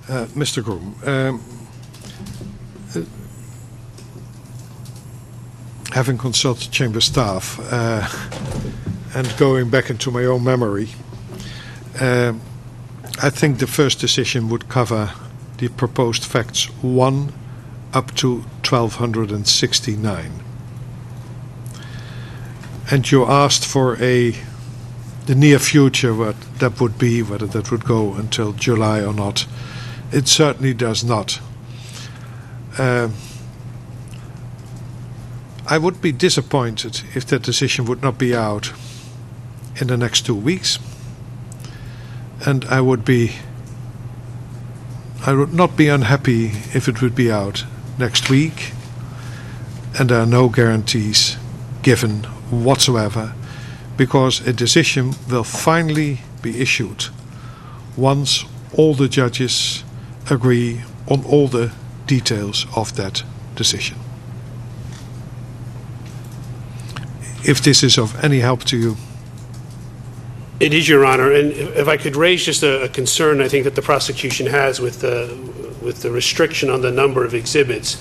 Mr. Groom, having consulted Chamber staff and going back into my own memory, I think the first decision would cover the proposed facts 1 up to 1269. And you asked for the near future, what that would be, whether that would go until July or not. It certainly does not. I would be disappointed if that decision would not be out in the next 2 weeks. And I would not be unhappy if it would be out next week. And there are no guarantees given whatsoever, because a decision will finally be issued once all the judges agree on all the details of that decision. If this is of any help to you. It is, Your Honor, and if I could raise just a concern I think that the prosecution has with the restriction on the number of exhibits.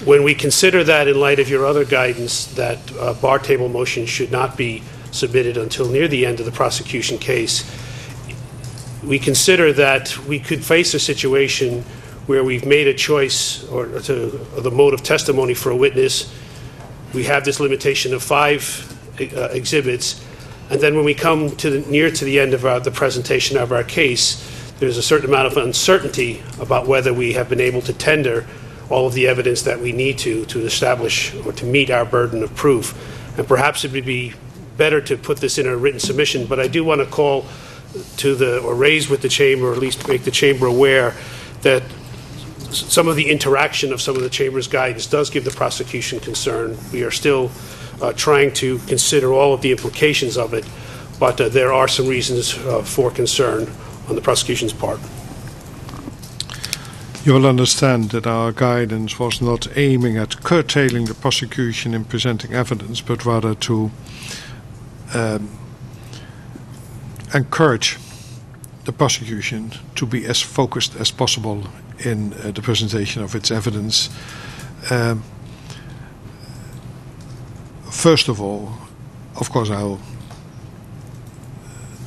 When we consider that in light of your other guidance that bar table motions should not be submitted until near the end of the prosecution case, we consider that we could face a situation where we've made a choice or the mode of testimony for a witness. We have this limitation of 5 exhibits, and then when we come near to the end of the presentation of our case, there's a certain amount of uncertainty about whether we have been able to tender all of the evidence that we need to establish or to meet our burden of proof. And perhaps it would be better to put this in a written submission, but I do want to call to or raise with the Chamber, or at least make the Chamber aware that some of the interaction of some of the Chamber's guidance does give the prosecution concern. We are still trying to consider all of the implications of it, but there are some reasons for concern on the prosecution's part. You will understand that our guidance was not aiming at curtailing the prosecution in presenting evidence, but rather to encourage the prosecution to be as focused as possible in the presentation of its evidence. First of all, of course, I'll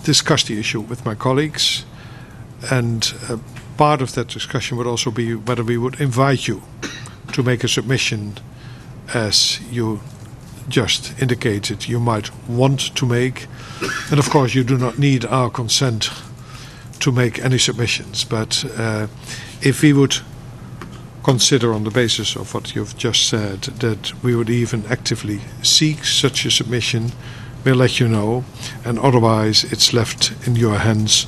discuss the issue with my colleagues, and part of that discussion would also be whether we would invite you to make a submission, as you just indicated you might want to make. And of course you do not need our consent to make any submissions, but if we would consider, on the basis of what you've just said, that we would even actively seek such a submission, we'll let you know, and otherwise it's left in your hands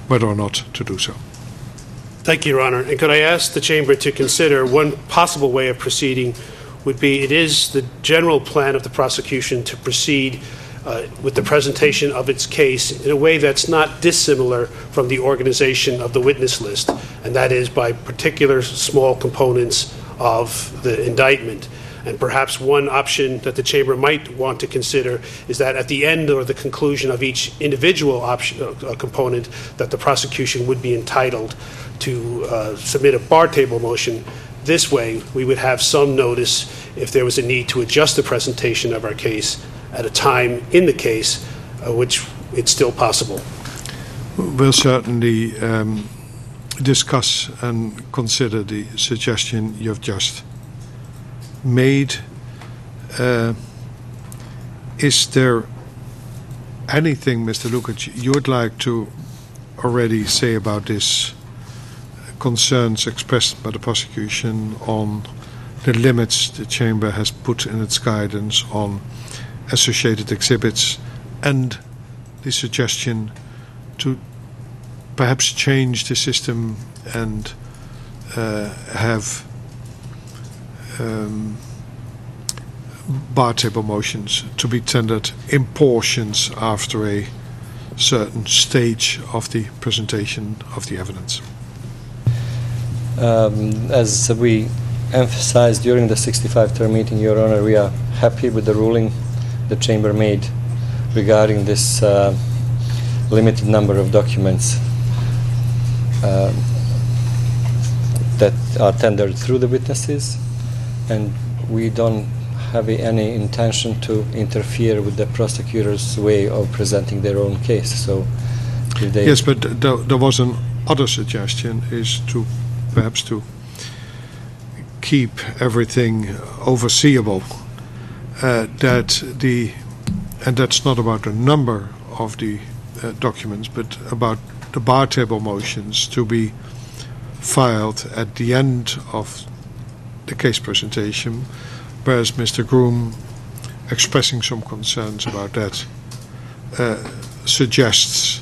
whether or not to do so. Thank you, Your Honor. And could I ask the Chamber to consider one possible way of proceeding would be, it is the general plan of the prosecution to proceed with the presentation of its case in a way that's not dissimilar from the organization of the witness list, and that is by particular small components of the indictment. And perhaps one option that the Chamber might want to consider is that at the end or the conclusion of each individual component, that the prosecution would be entitled to submit a bar table motion. This way, we would have some notice if there was a need to adjust the presentation of our case at a time in the case which it's still possible. We'll certainly discuss and consider the suggestion you've just made. Is there anything, Mr. Lukic, you would like to already say about this concerns expressed by the prosecution on the limits the Chamber has put in its guidance on associated exhibits, and the suggestion to perhaps change the system and have bar table motions to be tendered in portions after a certain stage of the presentation of the evidence? As we emphasized during the 65-term meeting, Your Honor, we are happy with the ruling the Chamber made regarding this limited number of documents. that are tendered through the witnesses, and we don't have any intention to interfere with the prosecutor's way of presenting their own case. So, if they yes, but there was an other suggestion, is to perhaps to keep everything overseeable. And that's not about the number of the documents, but about the bar table motions to be filed at the end of the case presentation, whereas Mr. Groom, expressing some concerns about that, suggests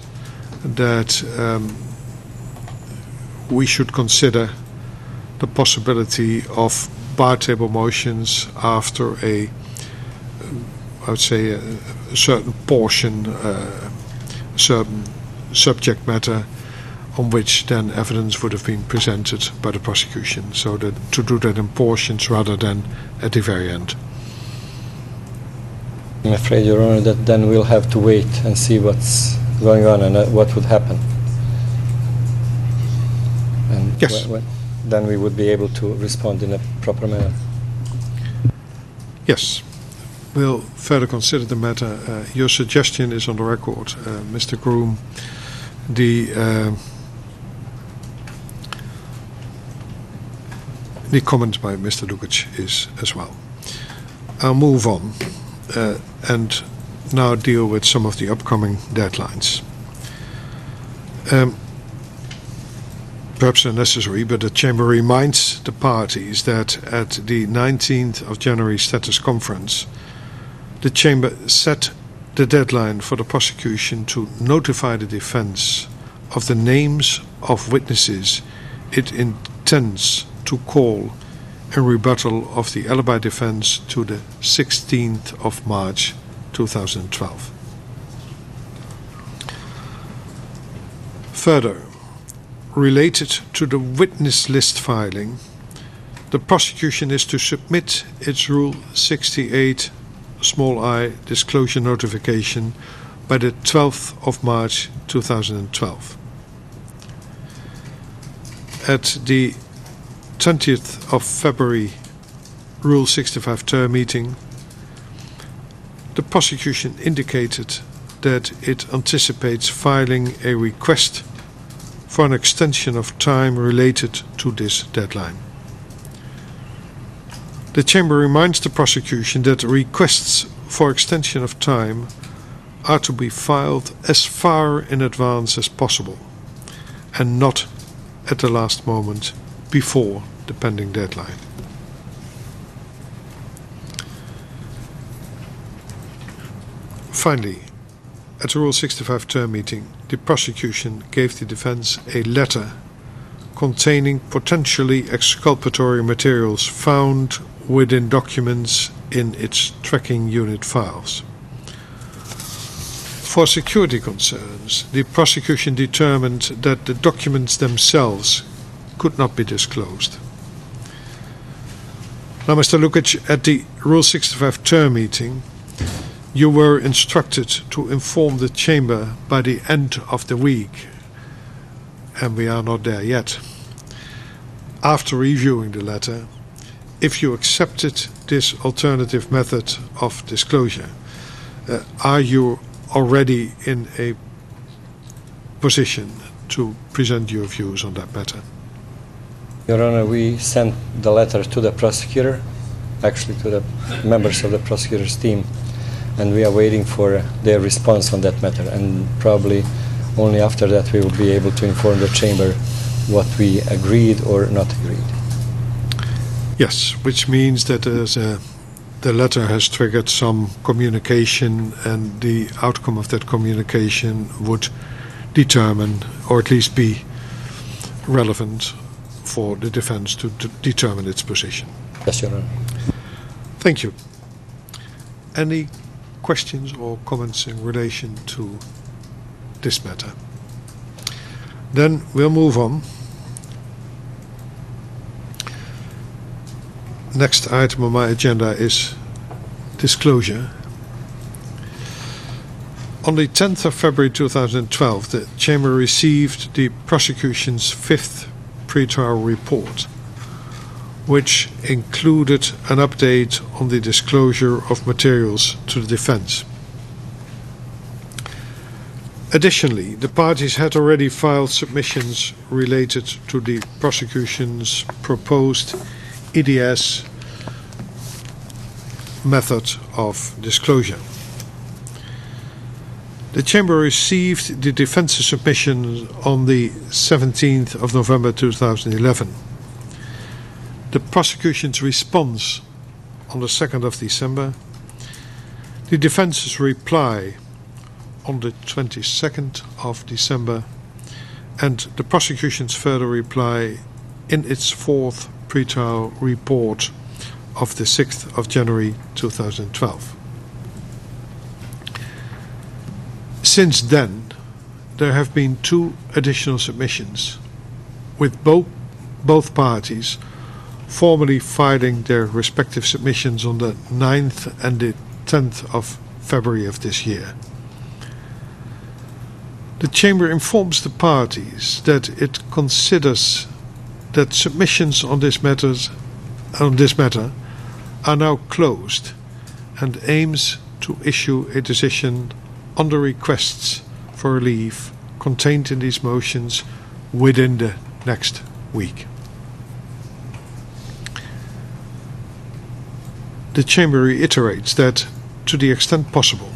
that we should consider the possibility of bar table motions after I would say a certain portion, certain subject matter on which then evidence would have been presented by the prosecution. So that to do that in portions rather than at the very end. I'm afraid, Your Honor, that then we'll have to wait and see what's going on and what would happen. And yes. Then we would be able to respond in a proper manner. Yes. We'll further consider the matter. Your suggestion is on the record, Mr. Groom. The comment by Mr. Lukic is as well. I'll move on and now deal with some of the upcoming deadlines. Perhaps unnecessary, but the Chamber reminds the parties that at the 19th of January status conference, the Chamber set the deadline for the prosecution to notify the defense of the names of witnesses it intends to call in rebuttal of the alibi defense to the 16th of March 2012. Further, related to the witness list filing, the prosecution is to submit its Rule 68 i disclosure notification by the 12th of March 2012. At the 20th of February Rule 65 term meeting, the prosecution indicated that it anticipates filing a request for an extension of time related to this deadline. The Chamber reminds the prosecution that requests for extension of time are to be filed as far in advance as possible and not at the last moment before the pending deadline. Finally, at the Rule 65 term meeting, the prosecution gave the defense a letter containing potentially exculpatory materials found within documents in its tracking unit files. For security concerns, the prosecution determined that the documents themselves could not be disclosed. Now, Mr. Lukic, at the Rule 65 term meeting, you were instructed to inform the Chamber by the end of the week, and we are not there yet. After reviewing the letter, if you accepted this alternative method of disclosure, are you already in a position to present your views on that matter? Your Honor, we sent the letter to the prosecutor, actually to the members of the prosecutor's team, and we are waiting for their response on that matter, and probably only after that we will be able to inform the Chamber what we agreed or not agreed. Yes, which means that the letter has triggered some communication, and the outcome of that communication would determine, or at least be relevant for the defense to determine its position. Yes, Your Honor. Thank you. Any questions or comments in relation to this matter? Then we'll move on. Next item on my agenda is disclosure. On the 10th of February 2012, the Chamber received the prosecution's 5th pretrial report, which included an update on the disclosure of materials to the defense. Additionally, the parties had already filed submissions related to the prosecution's proposed EDS method of disclosure. The Chamber received the defense's submission on the 17th of November 2011. The prosecution's response on the 2nd of December, the defense's reply on the 22nd of December, and the prosecution's further reply in its fourth pretrial report of the 6th of January 2012. Since then, there have been 2 additional submissions, with both parties formally filing their respective submissions on the 9th and the 10th of February of this year. The Chamber informs the parties that it considers that submissions on this matter are now closed and aims to issue a decision on the requests for relief contained in these motions within the next week. The Chamber reiterates that, to the extent possible,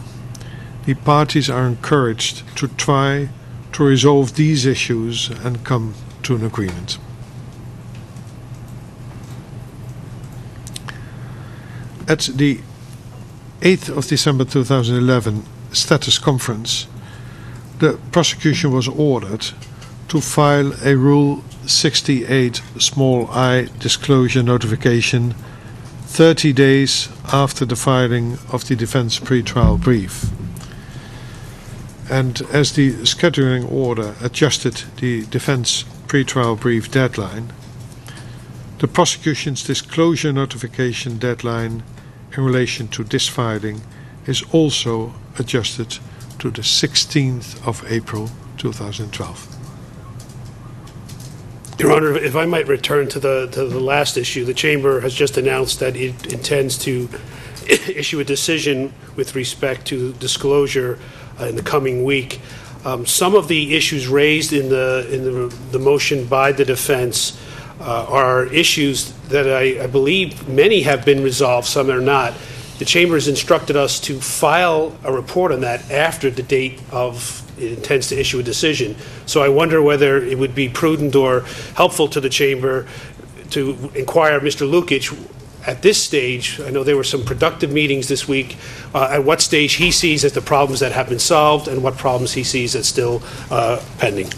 the parties are encouraged to try to resolve these issues and come to an agreement. At the 8th of December 2011 status conference, the prosecution was ordered to file a Rule 68 i disclosure notification 30 days after the filing of the defense pretrial brief. And as the scheduling order adjusted the defense pretrial brief deadline, the prosecution's disclosure notification deadline in relation to this filing is also adjusted to the 16th of April 2012. Your Honor, if I might return to the last issue, the Chamber has just announced that it intends to issue a decision with respect to disclosure in the coming week. Some of the issues raised in the motion by the defense are issues that I believe many have been resolved, some are not. The Chamber has instructed us to file a report on that after the date of it intends to issue a decision. So I wonder whether it would be prudent or helpful to the Chamber to inquire Mr. Lukic at this stage. I know there were some productive meetings this week, at what stage he sees as the problems that have been solved and what problems he sees as still pending.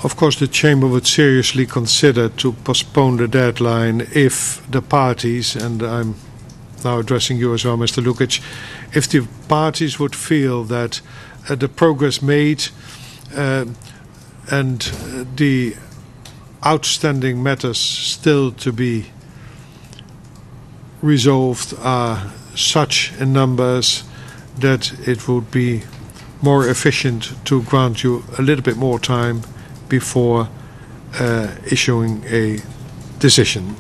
Of course, the Chamber would seriously consider to postpone the deadline if the parties, and I'm now addressing you as well, Mr. Lukic, if the parties would feel that the progress made and the outstanding matters still to be resolved are such in numbers that it would be more efficient to grant you a little bit more time before issuing a decision.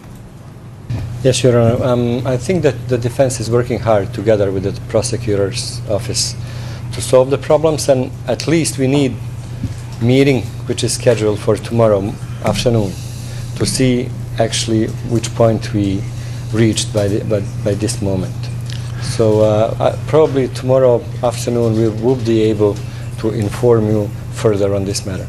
Yes, Your Honor. I think that the defense is working hard together with the prosecutor's office to solve the problems, and at least we need meeting which is scheduled for tomorrow afternoon to see actually which point we reached by this moment. So probably tomorrow afternoon we will be able to inform you further on this matter.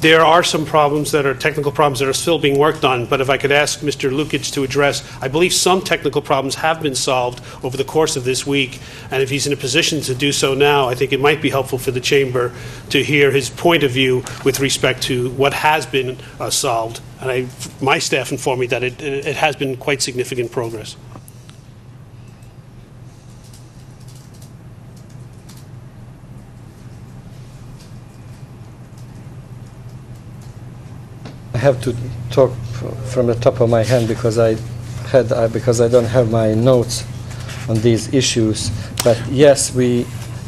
There are some problems that are technical problems that are still being worked on, but if I could ask Mr. Lukic to address, I believe some technical problems have been solved over the course of this week, and if he's in a position to do so now, I think it might be helpful for the Chamber to hear his point of view with respect to what has been solved. And my staff informed me that it has been quite significant progress. I have to talk from the top of my head because I don't have my notes on these issues. But yes, we